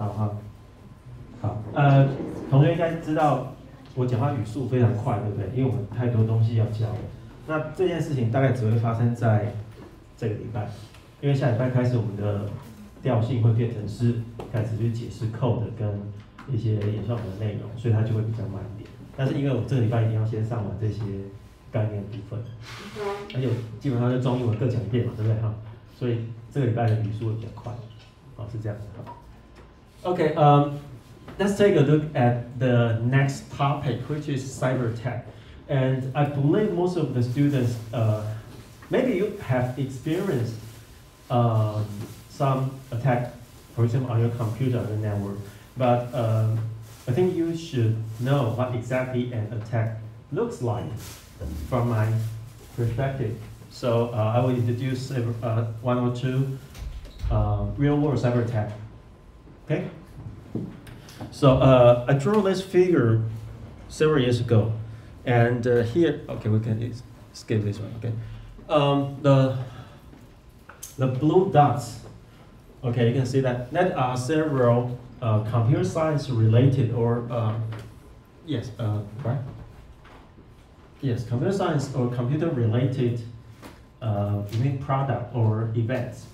好，同学应该知道我讲话语速非常快，对不对？因为我们太多东西要教了。那这件事情大概只会发生在这个礼拜，因为下礼拜开始我们的调性会变成是开始去解释 code 跟一些演算法的内容，所以它就会比较慢一点。但是因为我这个礼拜一定要先上完这些概念部分，而且基本上就中英文各讲一遍嘛，对不对哈？所以这个礼拜的语速会比较快，是这样子哈。Okay, let's take a look at the next topic, which is cyber attack. And I believe most of the students, maybe you have experienced some attack, for example, on your computer or network. But I think you should know what exactly an attack looks like from my perspective. So I will introduce one or two real-world cyber attack. Okay. So I drew this figure several years ago, and here, okay, we can skip this one. Okay. The blue dots. Okay, you can see that are several computer science related or yes, right? Yes, computer science or computer related unique product or events.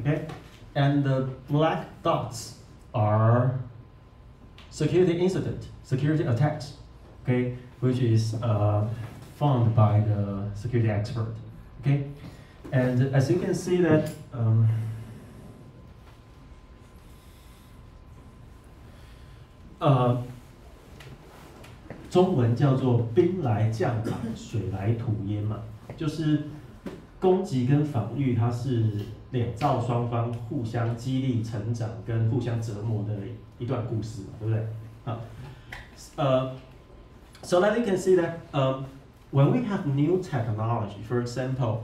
Okay, and the black dots are security incident, security attacks, okay, which is found by the security expert, okay, and as you can see that中文叫做兵来将挡，水来土掩嘛，就是攻击跟防御，它是两造双方互相激励成长跟互相折磨的一段故事嘛，对不对？好，so that you can see that when we have new technology, for example,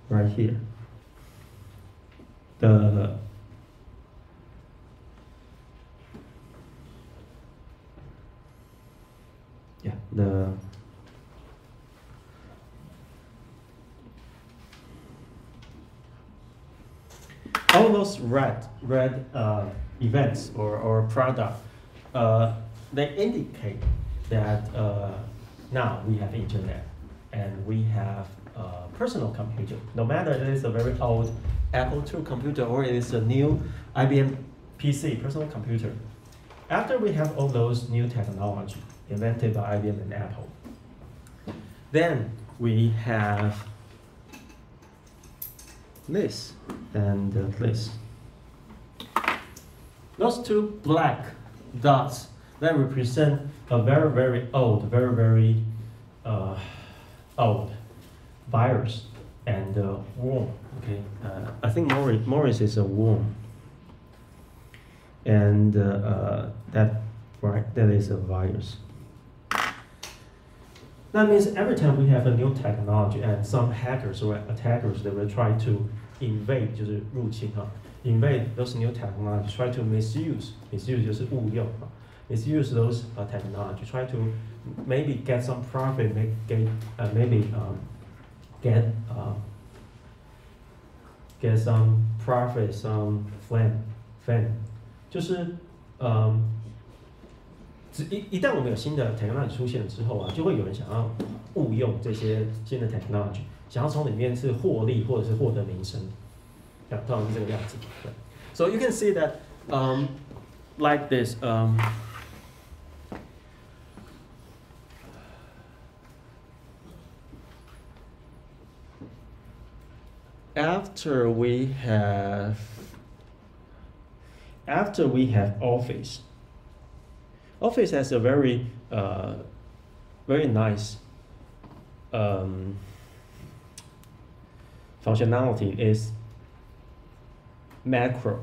right here, all those red events or product, they indicate that now we have internet and we have a personal computer. No matter it is a very old Apple II computer or it is a new IBM PC, personal computer. After we have all those new technology invented by IBM and Apple, then we have this and this. Those two black dots that represent a very, very old, very old virus and worm. Okay, I think Morris is a worm, and that is a virus. That means every time we have a new technology and some hackers or attackers, they will try to invade, 就是入侵哈 invade those new technology, try to misuse 就是误用哈 misuse those technology, try to maybe get some profit, get some profit, some fame, 就是一旦我们有新的 technology 出现之后啊，就会有人想要误用这些新的 technology， 想要从里面是获利或者是获得名声，通常是这个样子。对 So you can see that like this. After we have Office. Office has a very nice functionality is macro.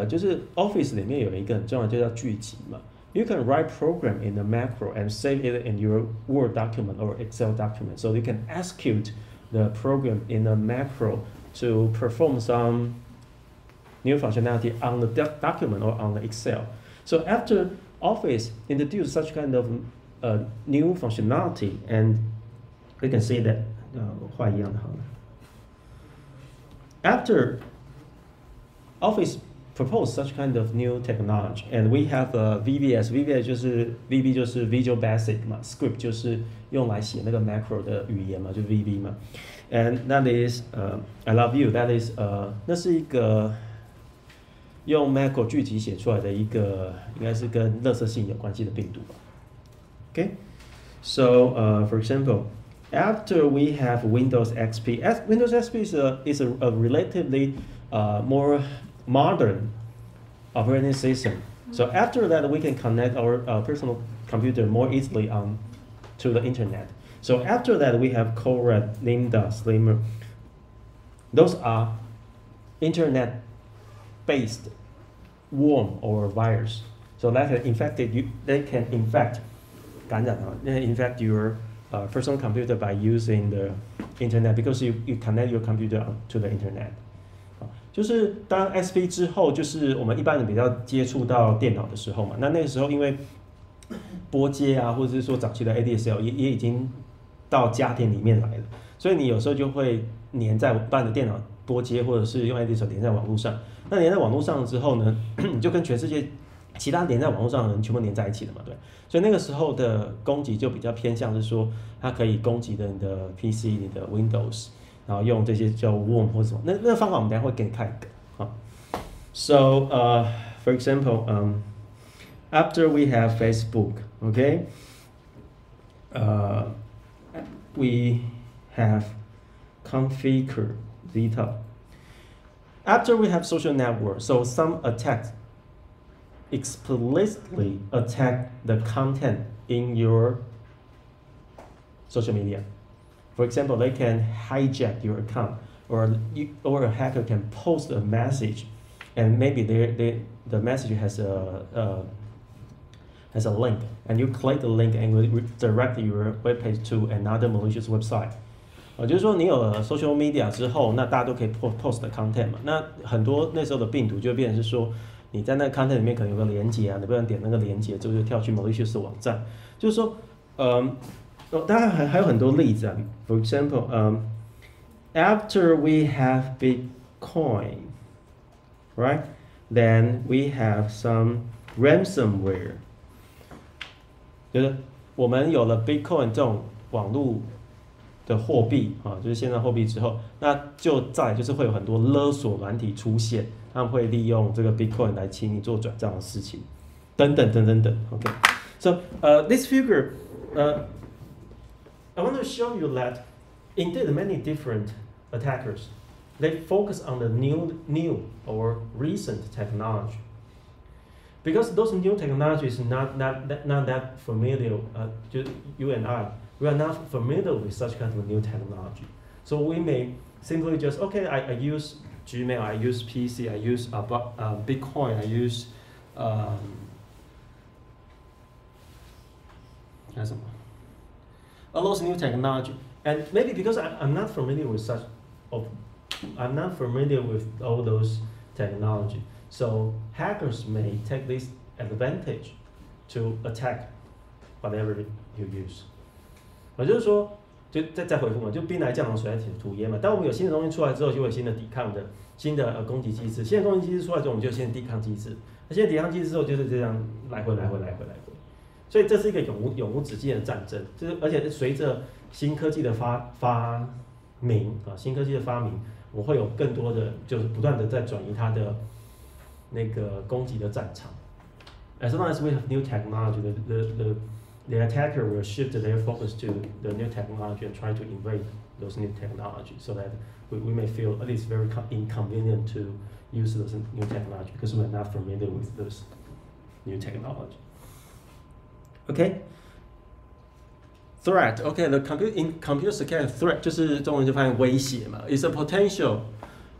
就是 Office 里面有一个很重要的就叫聚集嘛。You can write program in a macro and save it in your Word document or Excel document. So you can execute the program in a macro to perform some new functionality on the document or on the Excel. So after Office introduced such kind of new functionality, and we can see that 我画一样的好了。After Office proposed such kind of new technology, and we have VBS. VBS 就是 VB 就是 Visual Basic 嘛 ，Script 就是用来写那个 macro 的语言嘛，就 VB 嘛。And that is I love you. That is 那是一个用 macro 具体写出来的一个，应该是跟垃圾信有关系的病毒吧。Okay, so for example, after we have Windows XP, Windows XP is a relatively more modern operating system. So after that, we can connect our personal computer more easily to the internet. So after that, we have Red, Lambda, Slimmer. Those are internet-based worm or virus. So that can infect they can infect 感染啊 infect your personal computer by using the internet because you connect your computer to the internet. 就是当 XP 之后，就是我们一般人比较接触到电脑的时候嘛，那个时候因为拨接啊，或者是说早期的 ADSL 也已经到家庭里面来了，所以你有时候就会连在把你的电脑拨接，或者是用 ADSL 连在网络上。那连在网络上之后呢，你就跟全世界其他连在网络上的人全部连在一起了嘛，对。所以那个时候的攻击就比较偏向是说，它可以攻击的你的 PC、你的 Windows。然后用这些叫 worm 或者什么，那个方法我们等一下会给你看一个啊。So for example, after we have Facebook, okay, we have configure Zeta. After we have social network, so some attacks explicitly attack the content in your social media. For example, they can hijack your account, or a hacker can post a message, and maybe the message has a link, and you click the link and will direct your web page to another malicious website. 就是说你有了 social media 之后，那大家都可以 post the content 嘛。那很多那时候的病毒就变成是说，你在那个 content 里面可能有个连结啊，你不能点那个连结，就是跳去 malicious 的网站。就是说，当然还有很多例子啊。For example, after we have Bitcoin, right? Then we have some ransomware. 就是我们有了 Bitcoin 这种网络的货币啊，就是线上货币之后，那就是会有很多勒索软体出现，他们会利用这个 Bitcoin 来请你做转账的事情，等等。Okay, so this figure, I want to show you that indeed many different attackers, they focus on the new or recent technology. Because those new technologies not that familiar, you and I, we are not familiar with such kind of new technology. So we may simply just, okay, I use Gmail, I use PC, I use Bitcoin, I use all those new technology, and maybe because I'm not familiar with I'm not familiar with all those technology. So hackers may take this advantage to attack whatever you use. 就是说，就再回复嘛，就兵来将挡，水来土掩嘛。当我们有新的东西出来之后，就会有新的抵抗的、新的攻击机制。新的攻击机制出来之后，我们就有新的抵抗机制。那新的抵抗机制之后，就是这样来回。所以这是一个永无止境的战争。就是而且随着新科技的发明啊，我们会有更多的就是不断的在转移它的那个攻击的战场。As long as we have new technology, the attacker will shift their focus to the new technology and try to invade those new technologies, so that we may feel at least very inconvenient to use those new technology because we're not familiar with those new technology. Okay. Threat, okay, in computer security, threat 就是中文就翻译威胁嘛 is a potential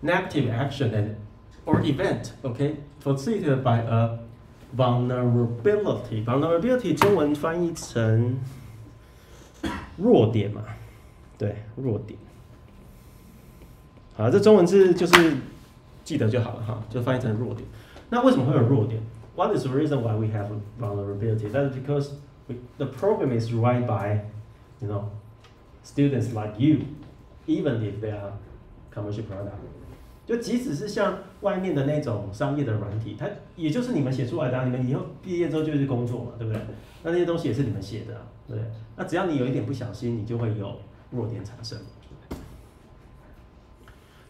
negative action or event, okay, facilitated by a vulnerability. Vulnerability 中文翻译成弱点嘛，对，弱点。好，这中文字就是记得就好了哈，就翻译成弱点。那为什么会有弱点？ What is the reason why we have vulnerability? That is because the program is written by, students like you, even if they are commercial product。就即使是像外面的那种商业的软体，它也就是你们写出来的，你们以后毕业之后就是工作嘛，对不对？那些东西也是你们写的，对不对？那只要你有一点不小心，你就会有弱点产生，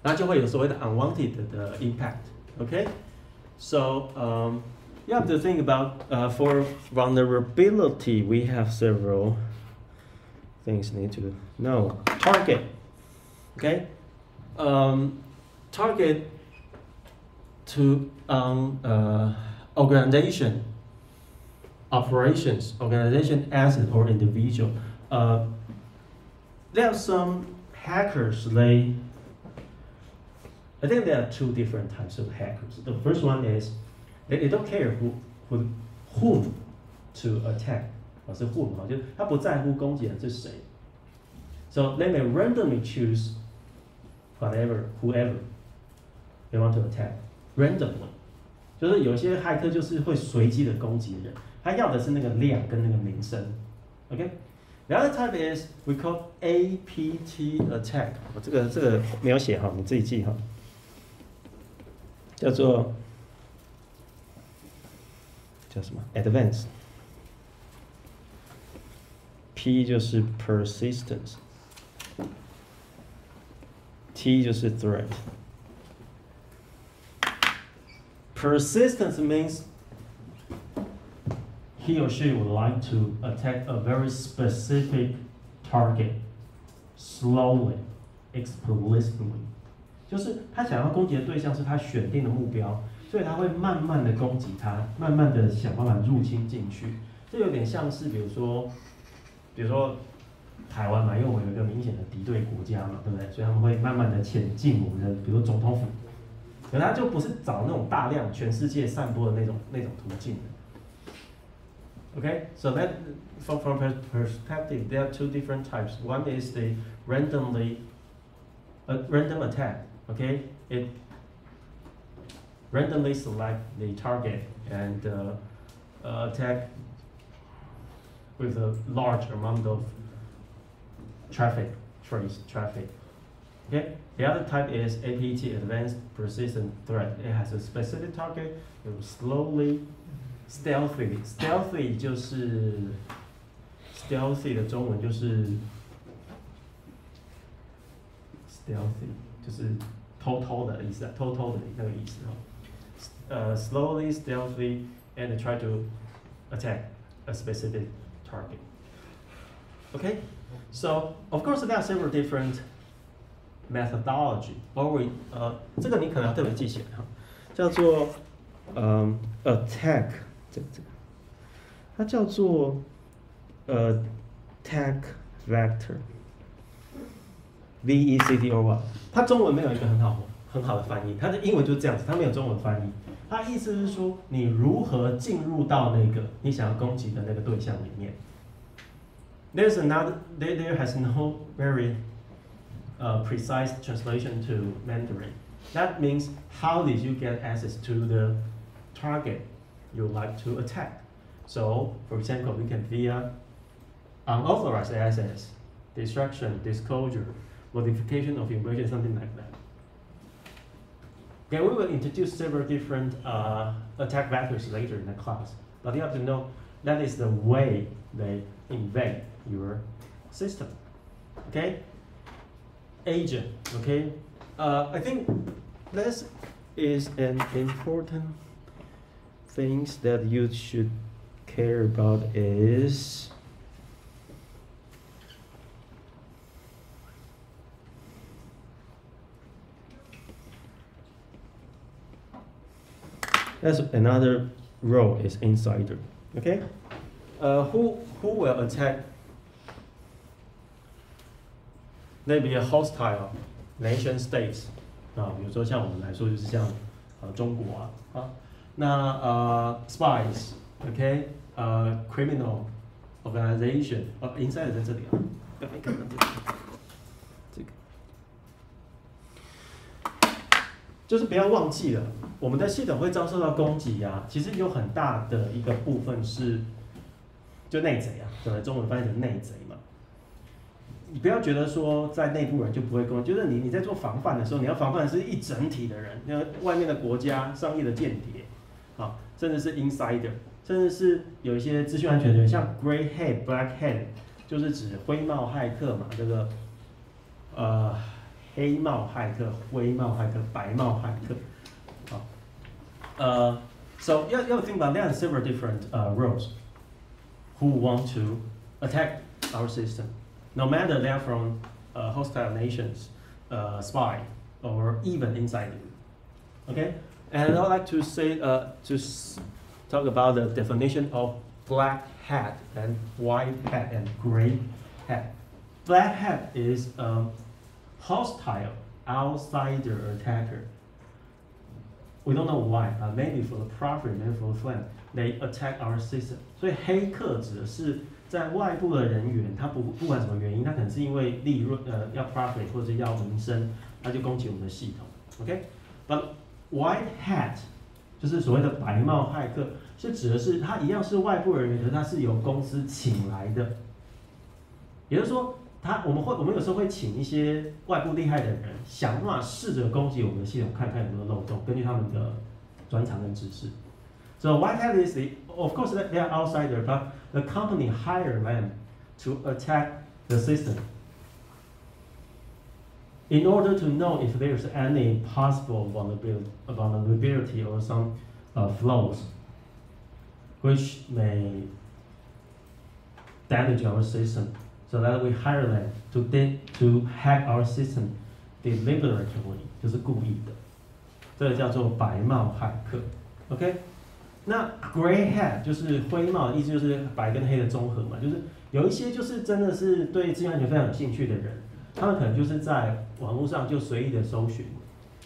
那就会有所谓的 unwanted 的 impact。Okay, so you have to think about for vulnerability, we have several things you need to know. Target, okay, target to organization, operations, organization, asset, or individual. There are some hackers. I think there are two different types of hackers. The first one is they don't care whom to attack, 是 whom 就是他不在乎攻击人是谁。So they may randomly choose whoever they want to attack randomly. 就是有些骇客就是会随机的攻击人，他要的是那个量跟那个名声。Okay? The other type is we call APT attack. 这个没有写哈，你自己记哈。叫什么 ？Advanced。P 就是 persistence。T 就是 threat。Persistence means he or she would like to attack a very specific target slowly, explicitly. 就是他想要攻击的对象是他选定的目标，所以他会慢慢的攻击他，慢慢的想办法入侵进去。这有点像是比如说台湾嘛，因为我们有一个明显的敌对国家嘛，对不对？所以他们会慢慢的潜进我们的，比如说总统府。可他就不是找那种大量全世界散播的那种途径的。Okay, so that from perspective, there are two different types. One is the random attack. Okay, it randomly select the target and attack with a large amount of traffic. Okay, the other type is APT, Advanced Persistent Threat. It has a specific target. It will slowly, stealthy 就是 stealthy 的中文就是 stealthy 就是偷偷的意思，偷偷的那个意思哈。Slowly, stealthy, and try to attack a specific target. Okay, so of course there are several different methodology, or 这个你可能要特别记起来哈，叫做attack 这个，它叫做attack vector, VECTOR。它中文没有一个很好的翻译，它的英文就是这样子，它没有中文翻译。它意思是说你如何进入到那个你想要攻击的那个对象里面。There has no very precise translation to Mandarin. That means how did you get access to the target you like to attack? So, for example, we can via unauthorized access, destruction, disclosure, modification of information, something like that. Okay, we will introduce several different attack vectors later in the class, but you have to know that is the way they invade your system. Okay? Agent, okay? I think this is an important things that you should care about is that's another role is insider, okay? Who will attack? Maybe a hostile nation states 啊，比如说像我们来说就是像中国啊，那spies, okay, criminal organization, inside 在这里啊，要没看到这个，就是不要忘记了，我们的系统会遭受到攻击啊，其实有很大的一个部分是就内贼啊，对，中文翻译成内贼嘛。你不要觉得说在内部人就不会攻，就是你在做防范的时候，你要防范的是一整体的人，那外面的国家、商业的间谍，啊，甚至是 insider， 甚至是有一些资讯安全人，像 gray hat、black hat， 就是指灰帽骇客嘛，这个黑帽骇客、灰帽骇客、白帽骇客，好，so you think about there are several different roles who want to attack our system. No matter they're from hostile nations, spy, or even inside it. Okay? And I'd like to say, talk about the definition of black hat and white hat and gray hat. Black hat is a hostile outsider attacker. We don't know why, maybe for the profit, maybe for the flame, they attack our system. 所以黑客指的是在外部的人员，他不管什么原因，他可能是因为利润，要 profit 或者要名声，他就攻击我们的系统。OK，but white hat 就是所谓的白帽骇客，是指的是他一样是外部人员，可是他是由公司请来的。也就是说，我们有时候会请一些外部厉害的人，想办法试着攻击我们的系统，看看有没有漏洞，根据他们的专长跟知识。So white hat is of course they are outsider, but the company hire them to attack the system in order to know if there's any possible vulnerability or some flaws which may damage our system. So that we hire them to hack our system deliberately， 就是故意的，这个叫做白帽骇客。OK， 那 gray hat 就是灰帽，意思就是白跟黑的综合嘛，就是有一些就是真的是对资讯安全非常有兴趣的人，他们可能就是在网络上就随意的搜寻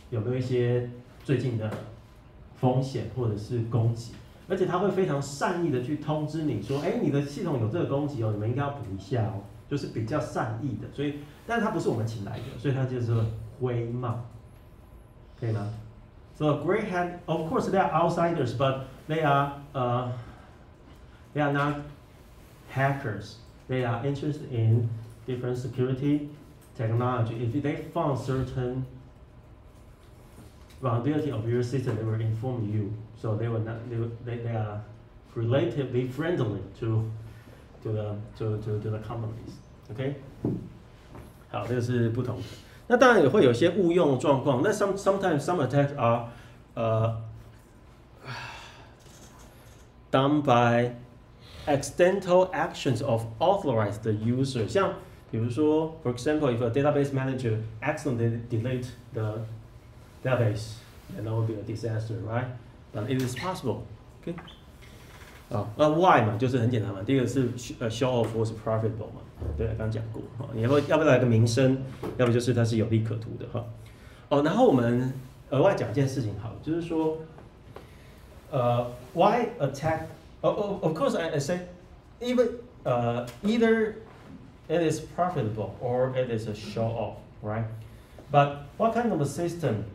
有没有一些最近的风险或者是攻击，而且他会非常善意的去通知你说，哎，你的系统有这个攻击哦，你们应该要补一下哦，就是比较善意的，所以，但是他不是我们请来的，所以他就是灰帽，可以吗？So gray hat, of course, they are outsiders, but they are not hackers. They are interested in different security technology. If they found certain vulnerability of your system, they will inform you. So they are relatively friendly to the companies. OK， 好，这个是不同的。那当然也会有些误用状况。那 sometimes some attacks are done by accidental actions of authorized user。像比如说 ，for example, if a database manager accidentally delete the database, then that would be a disaster, right? But it is possible. OK。那 why 嘛，就是很简单嘛。第一个是show off 或是 profitable 嘛，对，刚刚讲过。你要不要来个名声，要不就是它是有利可图的哈。然后我们额外讲一件事情好，就是说why attack? Of course, I say even either it is profitable or it is a show off, right? But what kind of a system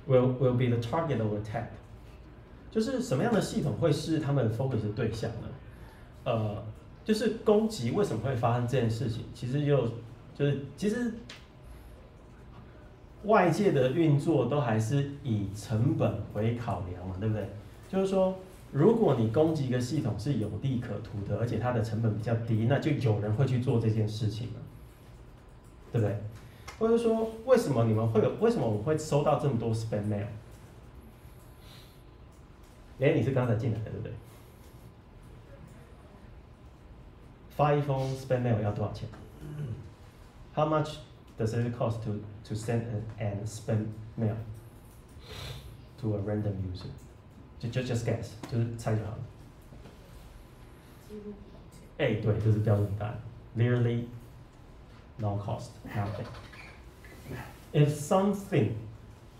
will be the target of attack? 就是什么样的系统会是他们 focus 的对象呢？就是攻击为什么会发生这件事情？其实外界的运作都还是以成本为考量嘛，对不对？就是说，如果你攻击一个系统是有利可图的，而且它的成本比较低，那就有人会去做这件事情了，对不对？或者说，为什么我们会收到这么多 spam mail？你是刚才进来的，对不对？发一封 spam mail 要多少钱 ？How much does it cost to send an spam mail to a random user? Just guess， 就是猜就好了。对，这是标准答案。Literally no cost, nothing. If something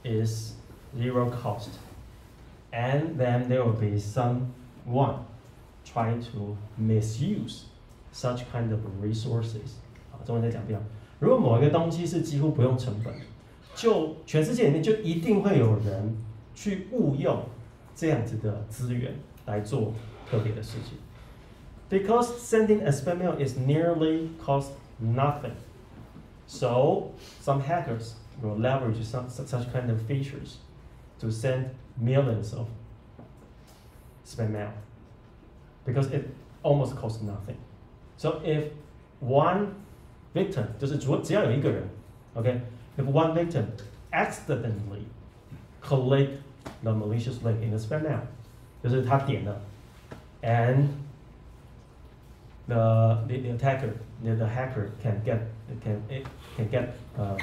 is zero cost,and then there will be someone trying to misuse such kind of resources。中文再讲遍。如果某一个东西是几乎不用成本，就全世界里面就一定会有人去误用这样子的资源来做特别的事情。because sending a spam mail is nearly cost nothing. So some hackers will leverage such kind of features to send millions of spam mail because it almost costs nothing. So if one victim, 就是只要有一个人 ，OK， if one victim accidentally click the malicious link in the spam mail， 就是他点了 ，and the attacker, the hacker can get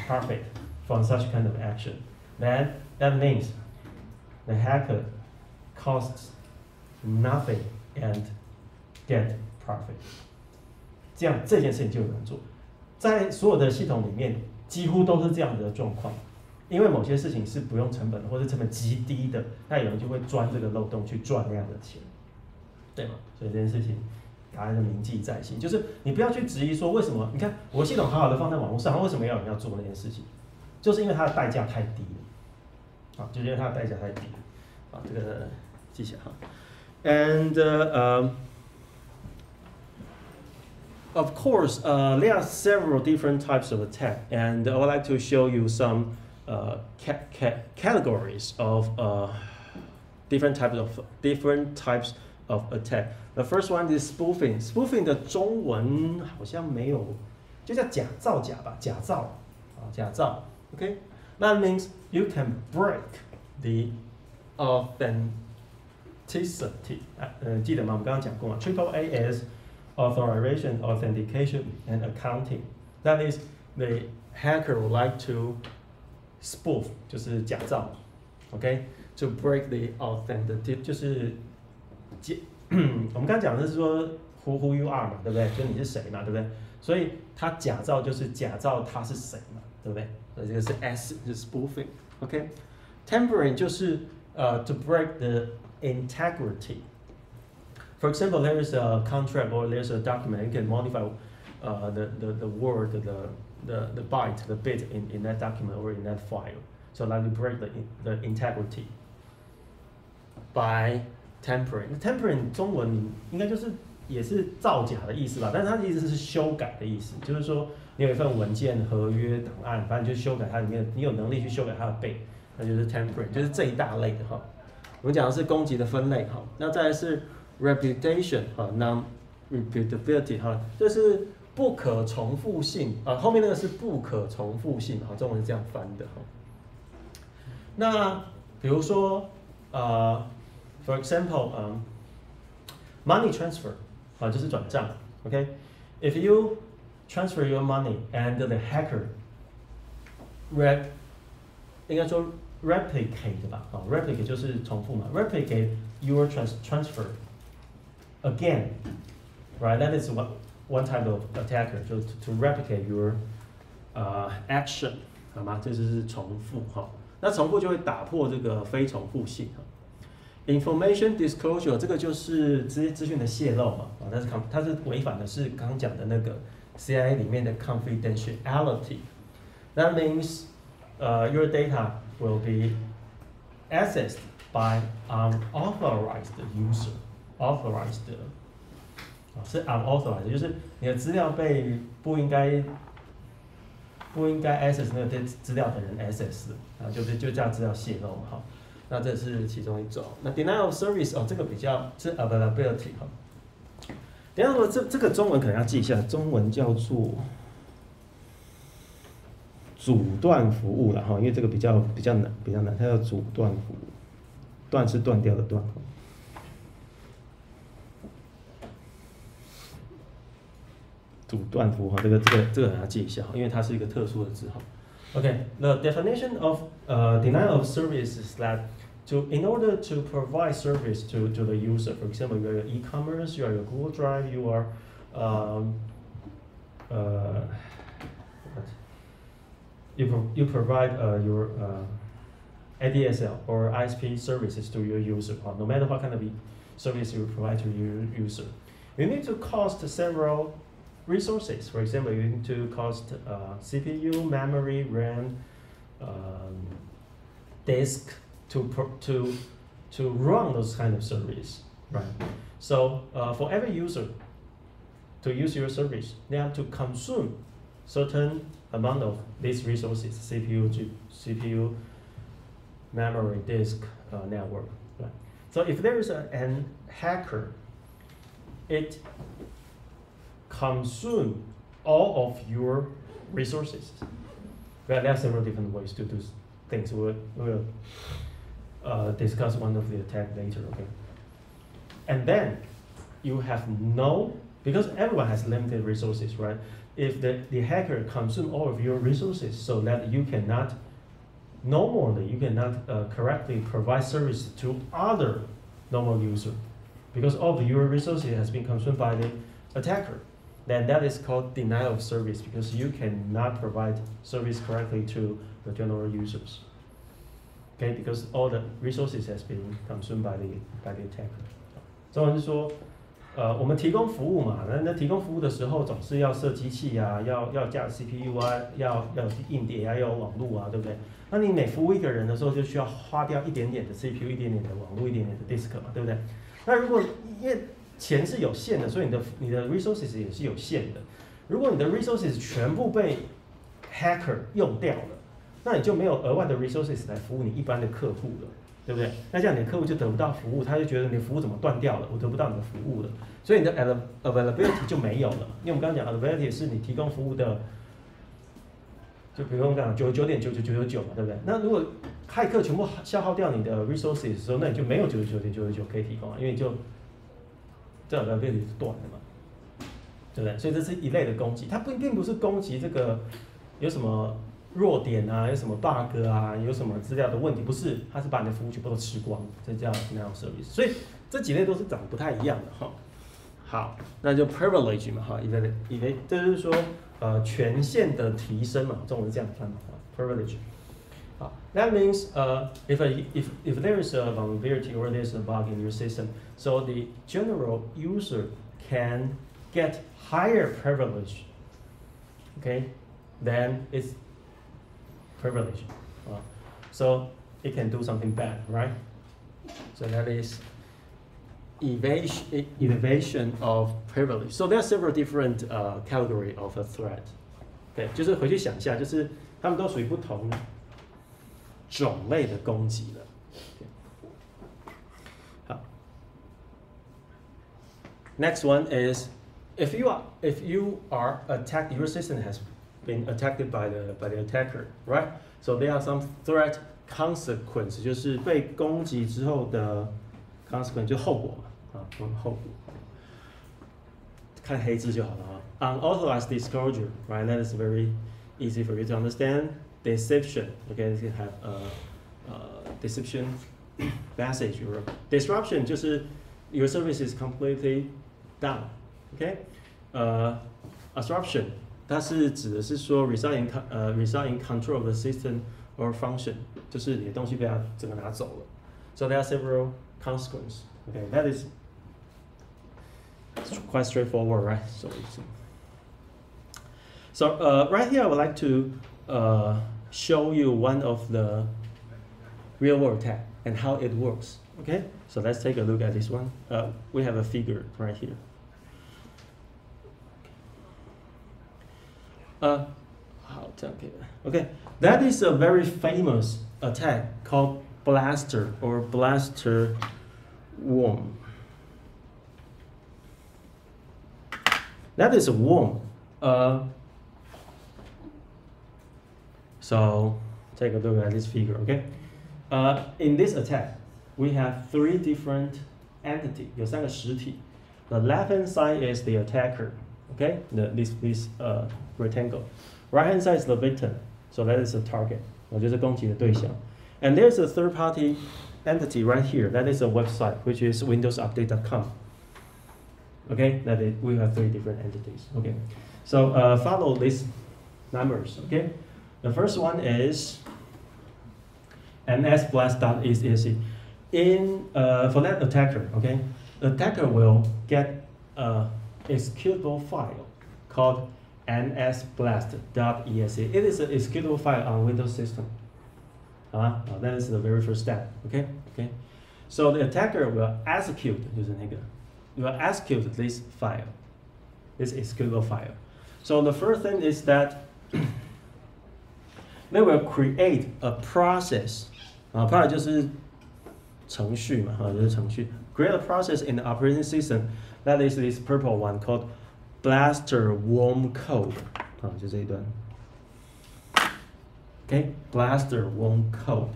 profit from such kind of action. Then that means the hacker costs nothing and get profit. 这件事情就有人做，在所有的系统里面几乎都是这样子的状况，因为某些事情是不用成本的，或者成本极低的，那有人就会钻这个漏洞去赚那样的钱，对吗？所以这件事情大家就铭记在心，就是你不要去质疑说为什么，你看我系统好好的放在网络上，为什么要有人要做那件事情？就是因为它的代价太低了，啊，就是因为它的代价太低了，啊，这个记起来哈。And of course, there are several different types of attack, and I would like to show you some categories of different types of attack. The first one is spoofing. Spoofing 的中文好像没有，就叫假造假吧，假造啊，假造。Okay, that means you can break the authenticity. 记得吗？我们刚刚讲过嘛 ，AAA is authorization, authentication, and accounting. That is, the hacker would like to spoof, 就是假造 ，OK, to break the authenticity, 就是我们刚刚讲的是说 who you are 嘛，对不对？就你是谁嘛，对不对？所以他假造就是假造他是谁嘛，对不对？所以这个是 S 是 spoofing, OK. Tampering 就是 to break the integrity. For example, there is a contract or there's a document. You can modify the word, the byte, the bit in that document or in that file. So that you break the integrity by tampering. Tampering 中文应该就是也是造假的意思吧，但是它的意思是修改的意思，就是说你有一份文件、合约、档案，反正就修改它里面，你有能力去修改它的背，那就是 tampering， 就是这一大类的哈。我们讲的是攻击的分类哈，那再来是 reputation 哈 ，non-reputability 哈，这是不可重复性啊，后面那个是不可重复性哈，中文是这样翻的哈。那比如说for example money transfer 啊，就是转账 ，OK， if you transfer your money and the hacker 应该说 replicate 吧，啊 replicate 就是重复嘛 ，replicate your transfer again, right? That is one type of attacker, 就 to replicate your action, 好吗？这就是重复哈。那重复就会打破这个非重复性哈。Information disclosure 这个就是资讯的泄露嘛，啊，它是违反的是刚刚讲的那个 CIA 里面的 confidentiality. That means your data will be accessed by unauthorized user. Authorized 是 unauthorized， 就是你的资料被不应该 access 那个资料的人 access 啊，就叫资料泄露嘛，哈。那这是其中一种。那 denial of service 哦，这个比较是 availability 哈。等一下这个中文可能要记一下，中文叫做阻断服务了哈，因为这个比较难，它叫阻断服务，断是断掉的断。阻断服务哈，这个可能要记一下，因为它是一个特殊的字哈。Okay, the definition of denial of service is that in order to provide service to the user, for example, you are your e-commerce, you are your Google Drive, you are you provide your ADSL or ISP services to your user. No matter what kind of service you provide to your user, you need to cost several resources. For example, you need to cost CPU, memory, RAM, disk to run those kind of service, right? So for every user, to use your service, they have to consume certain amount of these resources, CPU, memory, disk, network. Right? So if there is an hacker, it consumes all of your resources. Right? There are several different ways to do things. We'll discuss one of the attack later. Okay. And then you have because everyone has limited resources, right? If the hacker consumes all of your resources so that you cannot correctly provide service to other normal users, because all of your resources has been consumed by the attacker, then that is called denial of service, because you cannot provide service correctly to the general users. Okay, because all the resources has been consumed by the attacker. 中文是说，我们提供服务嘛，那提供服务的时候总是要设机器啊，要架 CPU 啊，要硬碟啊，要有网络啊，对不对？那你每服务一个人的时候，就需要花掉一点点的 CPU， 一点点的网络，一点点的 disk 嘛，对不对？那如果因为钱是有限的，所以你的 resources 也是有限的。如果你的 resources 全部被 hacker 用掉了，那你就没有额外的 resources 来服务你一般的客户了。对不对？那这样你的客户就得不到服务，他就觉得你的服务怎么断掉了，我得不到你的服务了，所以你的 availability 就没有了。因为我们刚刚讲 availability 是你提供服务的，就比如我们讲99.99999嘛，对不对？那如果骇客全部消耗掉你的 resources 的时候，那你就没有99.99999可以提供啊，因为这 availability 就断了嘛，对不对？所以这是一类的攻击，它并不是攻击这个有什么弱点啊，有什么 bug 啊，有什么资料的问题，不是，它是把你的服务全部都吃光，这叫 denial of service。所以这几类都是长得不太一样的哈。好，那就 privilege 嘛哈，这就是说权限的提升嘛，中文这样翻嘛 ，privilege。好 ，that means if there is a vulnerability or there's a bug in your system, so the general user can get higher privilege, okay, then it's privilege, so it can do something bad, right? So that is evasion of privilege. So there are several different category of a threat. 对，就是回去想一下，就是他们都属于不同种类的攻击了。好 ，Next one is if you are attacked, your system has been attacked by the attacker, right? So there are some threat consequence， 就是被攻击之后的 consequence 就后果嘛，后果。看黑字就好了啊。Unauthorized disclosure, right? That is very easy for you to understand. Deception, okay? You have deception message or disruption， 就是 your service is completely down, okay? Disruption。它是指的是说 result in control of the system or function， 就是你的东西被它整个拿走了。So there are several consequences. Okay, that is quite straightforward, right? So right here I would like to show you one of the real world attack and how it works. Okay, so let's take a look at this one. We have a figure right here. Okay, that is a very famous attack called Blaster or Blaster Worm. That is a worm. So take a look at this figure, okay? In this attack, we have three different entities. 有三个实体. The left hand side is the attacker, okay? This rectangle. Right hand side is the victim, so that is a target. 就是攻击的对象. And there's a third party entity right here. That is a website, which is windowsupdate.com. Okay, we have three different entities. Okay, so follow these numbers. Okay, the first one is nsblast.exe. For that attacker, okay, the attacker will get a executable file called nsblast.exe. It is an executable file on Windows system. That is the very first step. Okay. So the attacker will execute this file. this executable file. So the first thing is that they will create a process. process 就是程序嘛，就是程序。Create a process in the operating system that is this purple one called blaster worm code. 就这一段。Okay, blaster worm code.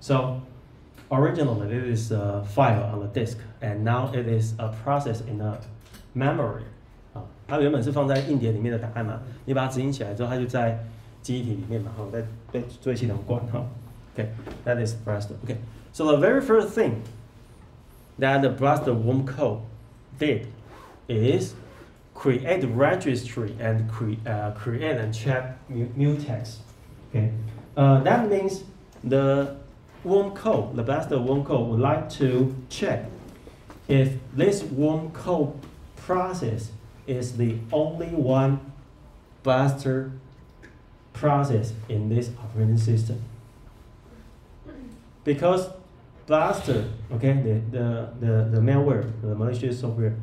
So originally it is a file on the disk, and now it is a process in a memory. 它原本是放在硬碟里面的档案嘛，你把它执行起来之后，它就在记忆体里面嘛，再被作业系统管哈。Okay, that is blaster. Okay, so the very first thing that the blaster worm code did is create registry and create and check mutex. Okay, that means the worm code, the blaster worm code, would like to check if this worm code process is the only one blaster process in this operating system. Because blaster, okay, the malware, the malicious software,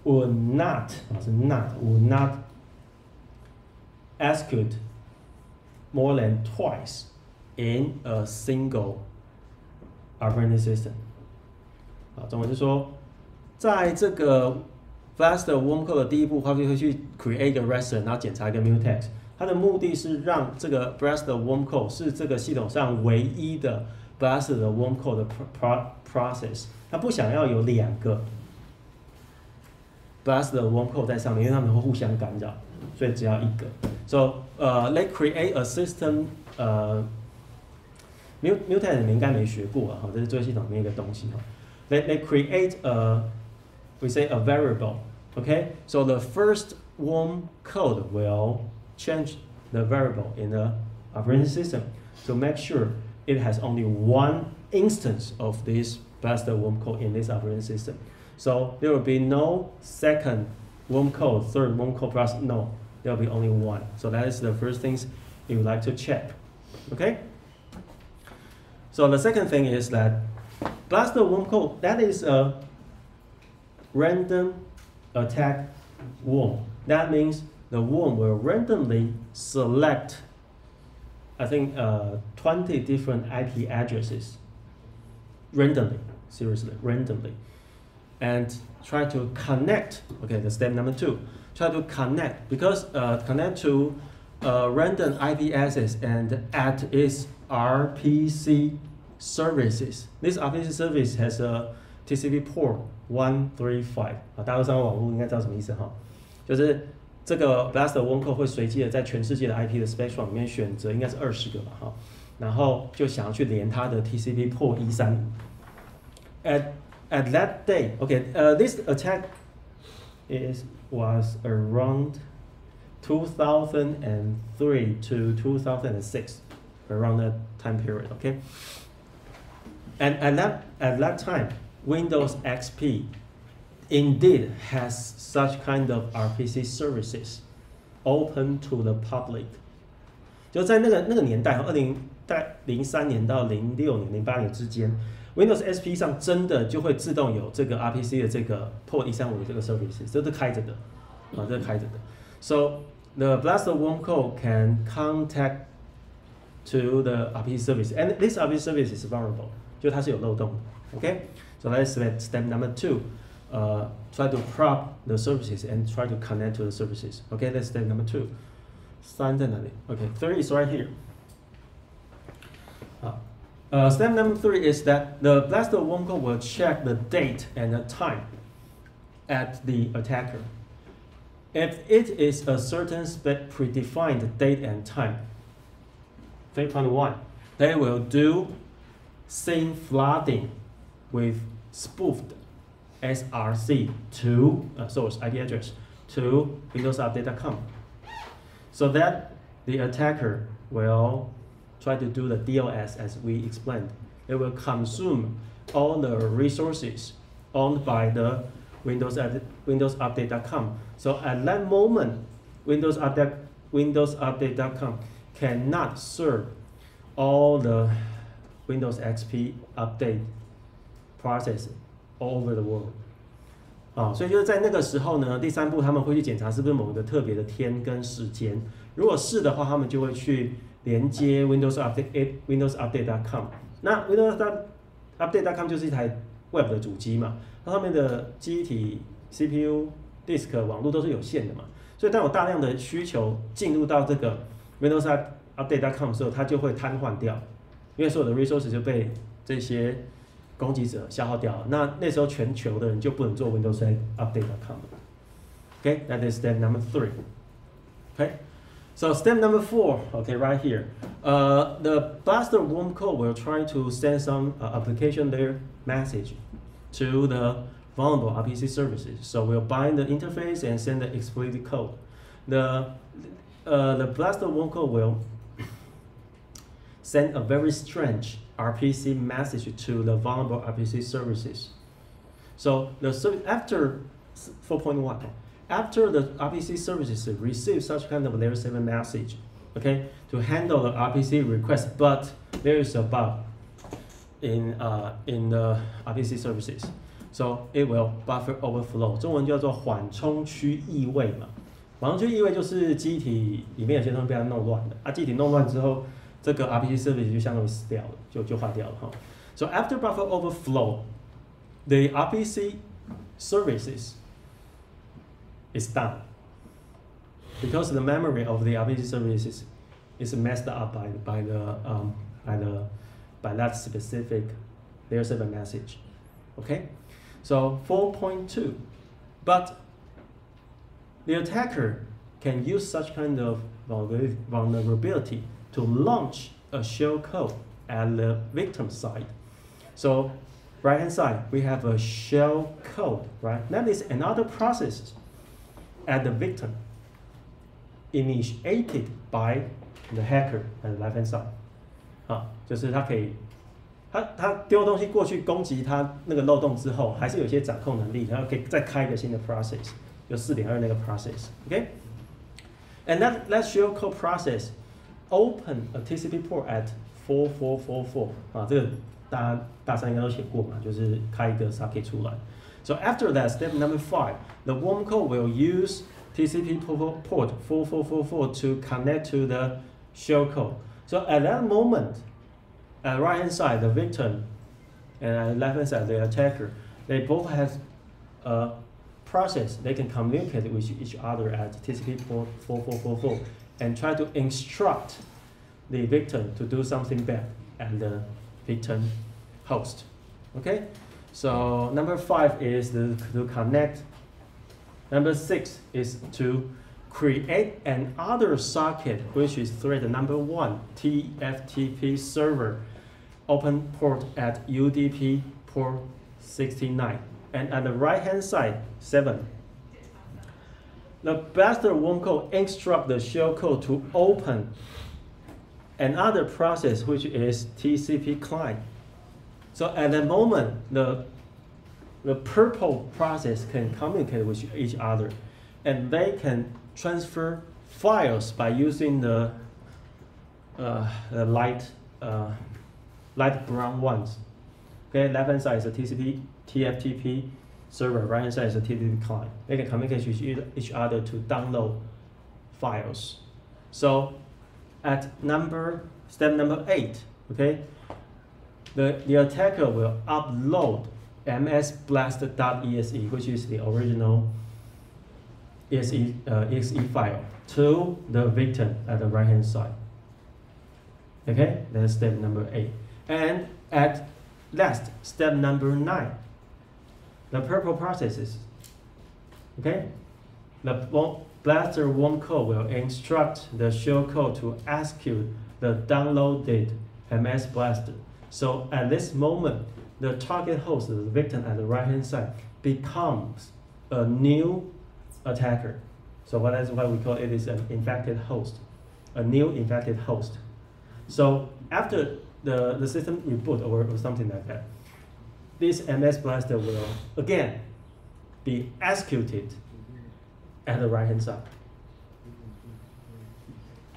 will not execute more than twice in a single operating system. 中文就说，在这个 blaster worm code 的第一步，它就会去 create 一个 register， 然后检查一个 mutex。它的目的是让这个 blaster worm code 是这个系统上唯一的 blaster 的 worm code 的 process。它不想要有两个 blaster worm code 在上面，因为它们会互相干扰，所以只要一个。So they create a system mutex 你们应该没学过啊，这是作业系统里面一个东西哈。They create we say a variable, okay? So the first worm code will change the variable in the operating system to make sure it has only one instance of this blaster worm code in this operating system. So there will be no second worm code, third worm code process, no, there will be only one. So that is the first things you would like to check, okay? So the second thing is that blaster worm code, that is a random attack worm. That means the worm will randomly select, I think, 20 different IP addresses. Randomly, seriously, randomly. And try to connect, okay, the step number 2. Try to connect, because connect to random IP address and add its RPC services. This RPC service has a TCP port 135大家都上过网络应该知道什么意思哈，就是这个 blaster worm code 会随机的在全世界的 IP 的 spectrum 里面选择应该是20个吧哈，然后就想要去连它的 TCP port 135。At that day, okay, this attack was around 2003 to 2006, around that time period, okay. And at that time, Windows XP indeed has such kind of RPC services open to the public. 就在那个年代，2003年到06年、08年之间 ，Windows XP 上真的就会自动有这个 RPC 的这个 port 135的这个 services， 这是开着的，这是开着的。So the blaster worm code can contact to the RPC service, and this RPC service is vulnerable. 就它是有漏洞的 ，OK？ So that's step number 2. Try to prop the services and try to connect to the services. Okay, that's step number 2. 3在哪里 ？Okay, 3 is right here. Step number 3 is that the blaster worm code will check the date and the time at the attacker. If it is a certain predefined date and time, 3.1, they will do SYN flooding with spoofed SRC to source IP address to windowsupdate.com, so that the attacker will try to do the DOS as we explained. It will consume all the resources owned by the windowsupdate.com. So at that moment, windowsupdate.com cannot serve all the Windows XP update process all over the world. 所以就是在那个时候呢，第3步他们会去检查是不是某个特别的天跟时间，如果是的话，他们就会去连接 Windows Update.com。那 Windows Update.com 就是一台 Web 的主机嘛，它上面的记忆体、CPU、Disk、网络都是有限的嘛，所以当有大量的需求进入到这个 Windows Update.com 的时候，它就会瘫痪掉，因为所有的 resource 就被这些攻击者消耗掉了。那时候全球的人就不能做 Windows Update.com。Okay, that is step number 3. Okay, so step number 4. Okay, right here. The blaster worm code will try to send some application layer message to the vulnerable RPC services. So we'll bind the interface and send the explicit code. The blaster worm code will send a very strange RPC message to the vulnerable RPC services. So after 4.1, after the RPC services receive such kind of layer 7 message, okay, to handle the RPC request, but there is a bug in the RPC services, so it will buffer overflow. 中文叫做缓冲区异位嘛，缓冲区异位就是记忆体里面有些东西被它弄乱了，记忆体弄乱之后，这个 RPC service 就相当于死掉了，就坏掉了哈。So after buffer overflow, the RPC services is done because the memory of the RPC services is messed up by that specific layer 7 message. Okay, so 4.2, but the attacker can use such kind of vulnerability to launch a shell code at the victim side. So right hand side we have a shell code, right? That is another process at the victim initiated by the hacker at the left hand side. 就是他可以，他丢东西过去攻击他那个漏洞之后，还是有一些掌控能力，然后可以再开一个新的 process， 有4.2那个 process，OK？、And that shell code process open a TCP port at 4444这个大三应该都写过嘛，就是开一个 socket 出来。So after that, step number 5, the worm code will use TCP port 4444 to connect to the shell code. So at that moment, at right hand side, the victim, and at left hand side, the attacker, they both have a process. They can communicate with each other at TCP port 4444 and try to instruct the victim to do something bad at the victim host. Okay? So number 5 is to connect. Number 6 is to create another socket, which is thread number 1, TFTP server, open port at UDP port 69. And at the right hand side, 7. The blaster worm code instruct the shell code to open another process, which is TCP client. So at the moment, the purple process can communicate with each other, and they can transfer files by using the light brown ones. Okay, left hand side is a TFTP server, right hand side is a TCP client. They can communicate with each other to download files. So at step number 8, okay, the attacker will upload msblast.exe, which is the original exe file, to the victim at the right hand side. Okay, that's step number 8. And at last, step number 9, the purple processes. Okay, the blaster worm code will instruct the shell code to execute the downloaded MS blaster. So at this moment, the target host, the victim at the right hand side, becomes a new attacker. So that's why we call it is an infected host, a new infected host. So after the system reboot or something like that, this MS blaster will again be executed at the right hand side.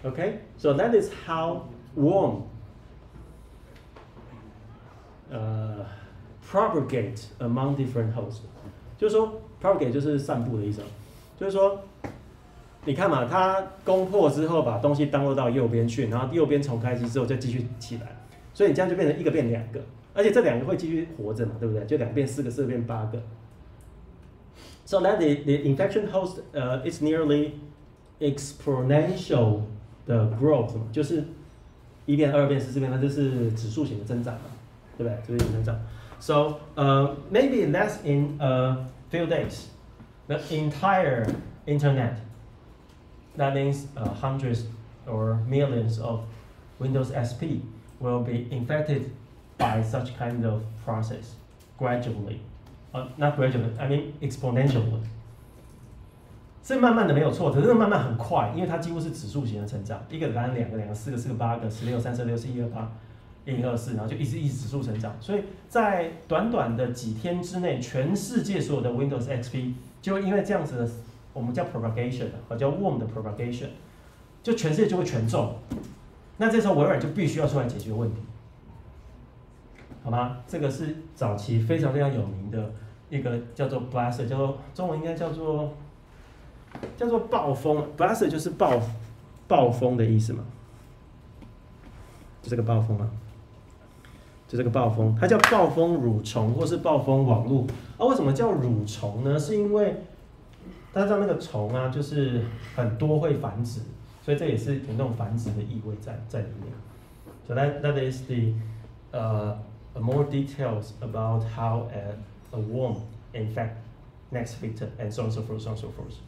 Okay, so that is how worm propagate among different hosts. 就是说 propagate 就是散布的意思，就是说，你看嘛，它攻破之后把东西 download 到右边去，然后右边重开机之后再继续起来，所以你这样就变成一个变两个，而且这两个会继续活着嘛，对不对？就2变4个，4个变8个。So that the infection host is nearly exponential 的 growth 嘛，就是1变2变4变，它就是指数型的增长嘛，对不对？指数型增长。So maybe less in a few days, the entire internet, that means hundreds or millions of Windows SP will be infected by such kind of process gradually. Not gradually, I mean exponentially. 是慢慢的没有错，可是慢慢很快，因为它几乎是指数型的成长，一个当然2个2个4个4个8个16 36 41 28 124，然后就一直指数成长，所以在短短的几天之内，全世界所有的 Windows XP 就会因为这样子的，我们叫 propagation， 叫 worm 的 propagation， 就全世界就会全中。那这时候微软就必须要出来解决问题，好吗？这个是早期非常非常有名的一个叫做 blast， 叫做中文应该叫做暴风 ，blast 就是暴风的意思嘛，就这个暴风嘛。就这个暴风，它叫暴风蠕虫或是暴风网路。为什么叫蠕虫呢？是因为它让那个虫啊，就是很多会繁殖，所以这也是有那种繁殖的意味在里面。So that is the more details about how a worm infect next victim and so on so forth, so on so forth.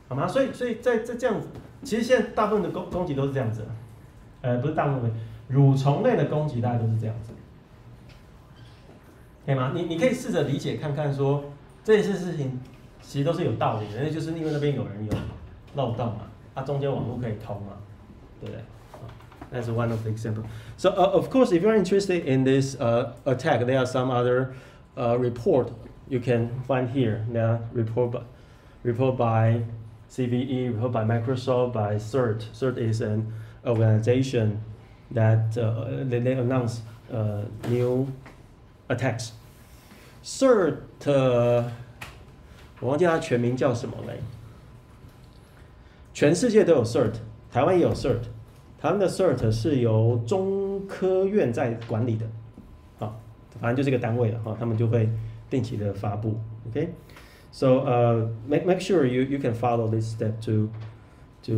好吗？所以在这样子，其实现在大部分的攻击都是这样子，不是大部分。蠕虫类的攻击大概都是这样子，可以吗？你可以试着理解看看说，这些事情其实都是有道理的，那就是因为那边有人有漏洞嘛，它中间网络可以通嘛，对不对？That's one of the example. So of course, if you're interested in this attack, there are some other report you can find here. There are report by CVE, report by Microsoft, by CERT. CERT is an organization that they announce new attacks. CERT 我忘记它全名叫什么嘞。全世界都有 CERT， 台湾也有 CERT。台湾的 CERT 是由中科院在管理的，反正就是一个单位了他们就会定期的发布。Okay, so make sure you can follow this step to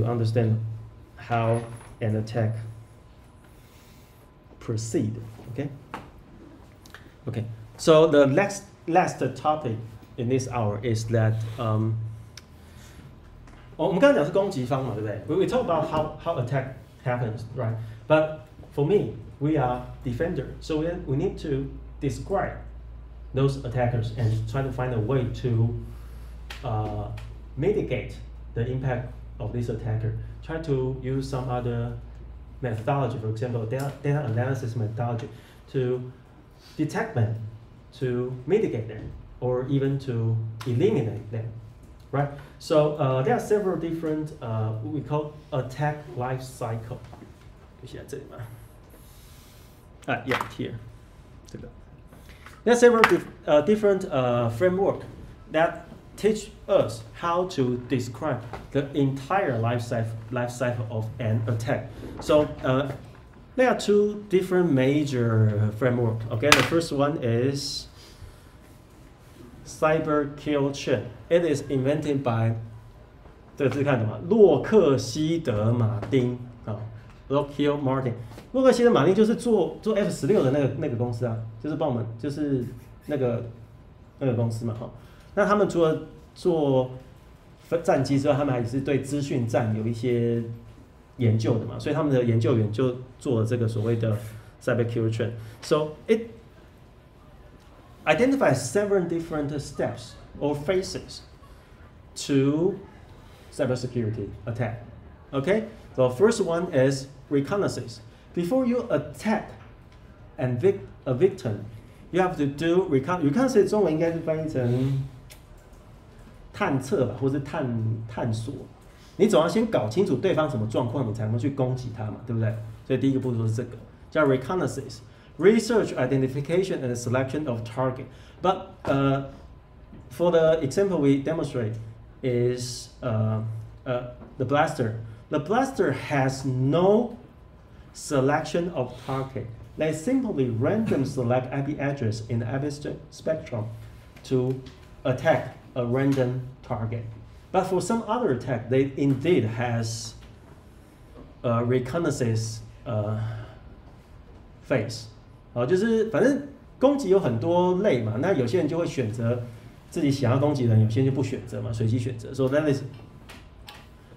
understand how an attack proceed. Okay. So the last topic in this hour is that 我们刚刚讲是攻击方嘛，对不对 ？We talk about how attack happens, right? But for me, we are defender, so we need to describe those attackers and try to find a way to mitigate the impact of this attacker. Try to use some other methodology, for example, data analysis methodology, to detect them, to mitigate them, or even to eliminate them, right? So there are several different what we call attack life cycle. Yeah, here. There are several different framework that teach us how to describe the entire life cycle of an attack. So there are two different major framework. Okay, the first one is Cybersecurity. It is invented by 这个字看什么？洛克希德马丁Lockheed Martin。洛克希德马丁就是做 F-16的那个公司啊，就是帮我们就是那个公司嘛那他们除了做战机之外，他们还是对资讯战有一些研究的嘛，所以他们的研究员就做了这个所谓的 Cybersecurity. So it identifies several different steps or phases to cybersecurity attack. Okay, the first one is reconnaissance. Before you attack a victim, you have to do reconnaissance. 中文应该是翻译成探测吧，或是探索。你总要先搞清楚对方什么状况，你才能去攻击他嘛，对不对？所以第一个步骤是这个，叫 reconnaissance, research, identification and selection of target. But for the example we demonstrate is the blaster. The blaster has no selection of target. They simply random select IP address in the IP spectrum to attack a random target. But for some other attack, they indeed has a reconnaissance phase. 就是反正攻击有很多类嘛，那有些人就会选择自己想要攻击的人，有些人就不选择嘛，随机选择。So that's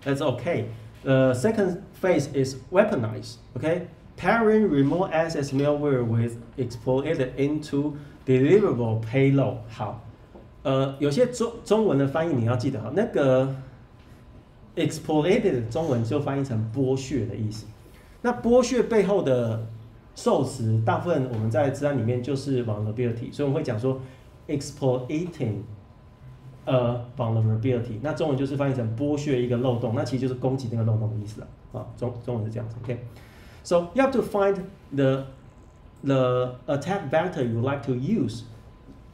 okay. The second phase is weaponized. Okay, pairing remote access malware with exploited into deliverable payload. 好，有些中文的翻译你要记得哈，那个 exploited 中文就翻译成剥削的意思。那剥削背后的受词，大部分我们在治安里面就是 vulnerability， 所以我们会讲说 exploiting vulnerability， 那中文就是翻译成剥削一个漏洞，那其实就是攻击那个漏洞的意思了啊，中文是这样子 ，OK。So you have to find the attack vector you like to use.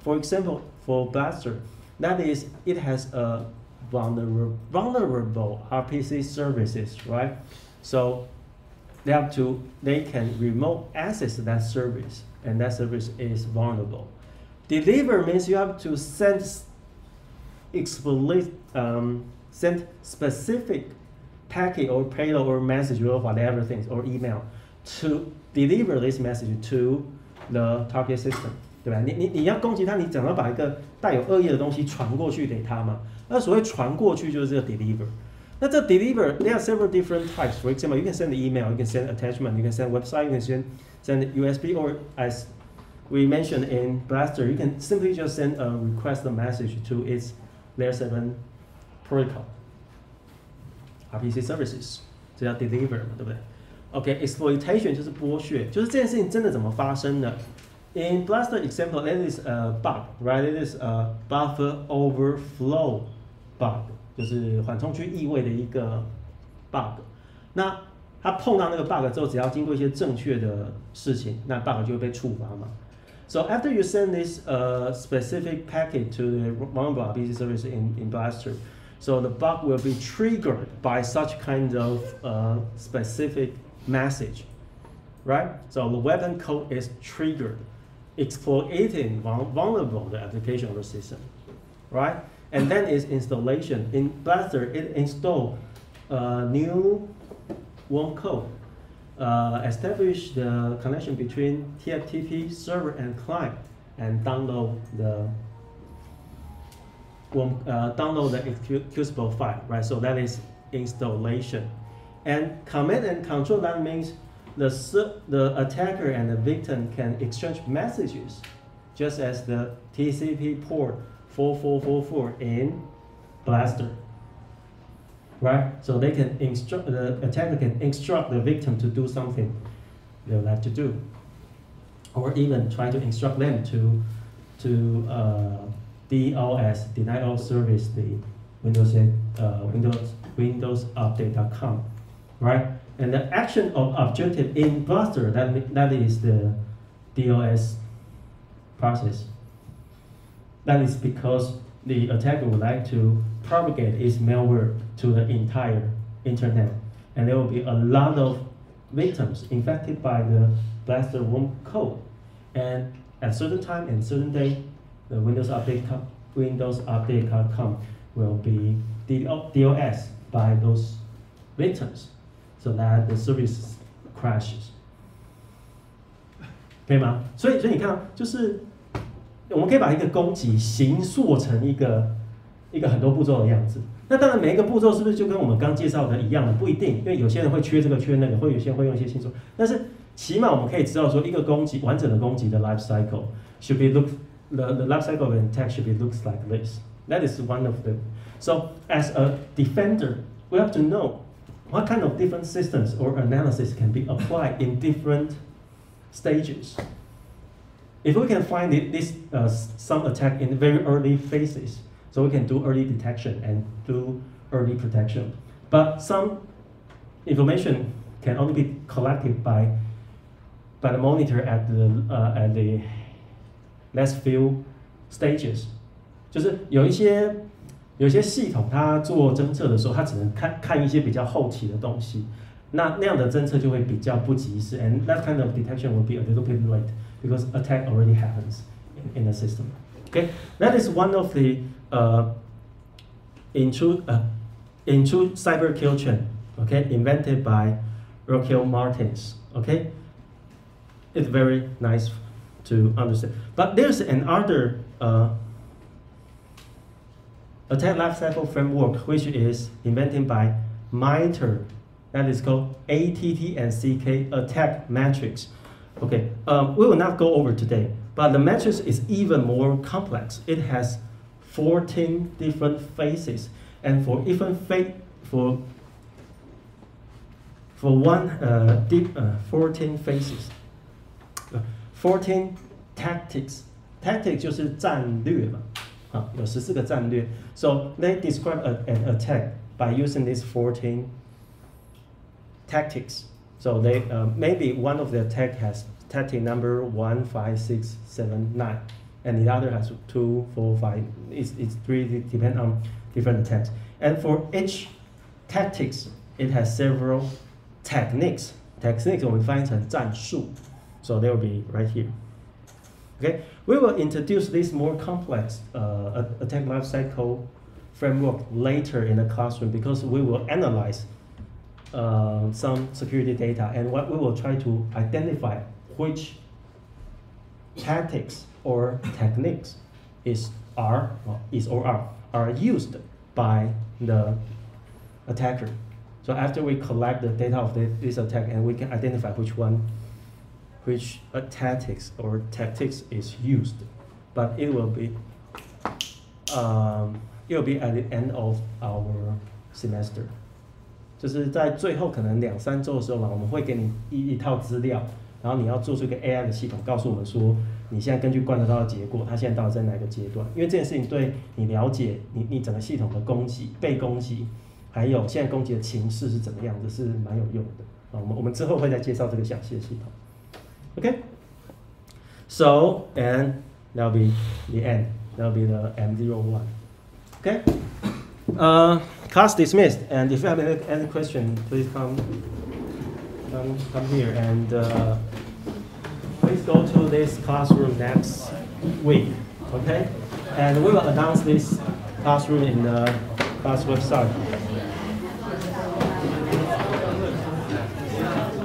For example, for blaster, that is, it has a vulnerable RPC services, right? So they can remote access that service, and that service is vulnerable. Deliver means you have to send specific packet or payload or message or whatever things or email to deliver this message to the target system， 对吧？你要攻击它，你总要把一个带有恶意的东西传过去给它嘛。那所谓传过去就是这个 deliver。那这 deliver, there are several different types. For example, you can send email, you can send attachment, you can send website, you can send USB, or as we mentioned in Blaster, you can simply just send a request message to its Layer 7 protocol, RPC services， 这叫 deliver 嘛，对不对 ？OK, exploitation 就是剥削，就是这件事情真的怎么发生的。In Blaster example, it is a bug, right? It is a buffer overflow bug. 就是缓冲区异位的一个 bug， 那它碰到那个 bug 之后，只要经过一些正确的事情，那 bug 就会被触发嘛。So after you send this specific packet to the vulnerable RPC service in Blaster, so the bug will be triggered by such kind of specific message, right? So the weapon code is triggered, exploiting vulnerable the application or system, right? And then its installation. In Blaster, it install new worm code, establish the connection between TFTP server and client, and download the executable file, right? So that is installation. And command and control, that means the attacker and the victim can exchange messages, just as the TCP port 4444 in Blaster, right? So they can instruct, the attacker can instruct the victim to do something they would like to do, or even try to instruct them to DOS, deny all service, the Windows update.com, right? And the action of objective in Blaster, that is the DOS process. That is because the attacker would like to propagate its malware to the entire internet, and there will be a lot of victims infected by the Blaster worm code. And at certain time and certain day, the Windows update.com will be DOS by those victims, so that the service crashes. 可以吗？所以你看，就是我们可以把一个攻击形塑成一个很多步骤的样子。那当然，每一个步骤是不是就跟我们刚介绍的一样的？不一定，因为有些人会缺这个缺那个，有些人会用一些新手。但是起码我们可以知道说，一个完整的攻击的 life cycle should be the life cycle of an attack should be looks like this. That is one of them. So as a defender, we have to know what kind of different systems or analysis can be applied in different stages. If we can find some attack in very early phases, so we can do early detection and do early protection. But some information can only be collected by the monitor at the last few stages. 就是有一些系统它做侦测的时候，它只能看一些比较后期的东西，那样的侦测就会比较不及时 ，and that kind of detection will be a little bit late because attack already happens in the system. Okay, that is one of the intrude cyber kill chain. Okay, invented by Roquel Martins. Okay, it's very nice to understand. But there's another attack lifecycle framework which is invented by MITRE. That is called ATT and CK attack matrix. Okay, we will not go over today, but the matrix is even more complex. It has 14 different phases, and for even for one 14 phases, 14 tactics. Tactics 就是战略嘛，啊，有14个战略。So they describe an attack by using these 14 tactics. So they maybe one of the attack has tactic number 1, 5, 6, 7, 9, and the other has 2, 4, 5. It's really depend on different attacks. And for each tactics, it has several techniques. Techniques 我们翻译成战术. So they will be right here. Okay, we will introduce this more complex attack lifecycle framework later in the classroom because we will analyze some security data, and what we will try to identify which tactics or techniques are used by the attacker. So after we collect the data of this attack, and we can identify which tactics or tactics is used, but it will be at the end of our semester. 就是在最后可能2-3周的时候嘛，我们会给你一套资料，然后你要做出一个 AI 的系统，告诉我们说你现在根据观察到的结果，它现在到底在哪个阶段？因为这件事情对你了解你整个系统的攻击、被攻击，还有现在攻击的情势是怎么样子，是蛮有用的。我们之后会再介绍这个详细的系统。Okay, so and that'll be the end. That'll be the M01. Okay, class dismissed. And if you have any question, please come here, and please go to this classroom next week. Okay, and we will announce this classroom in the class website.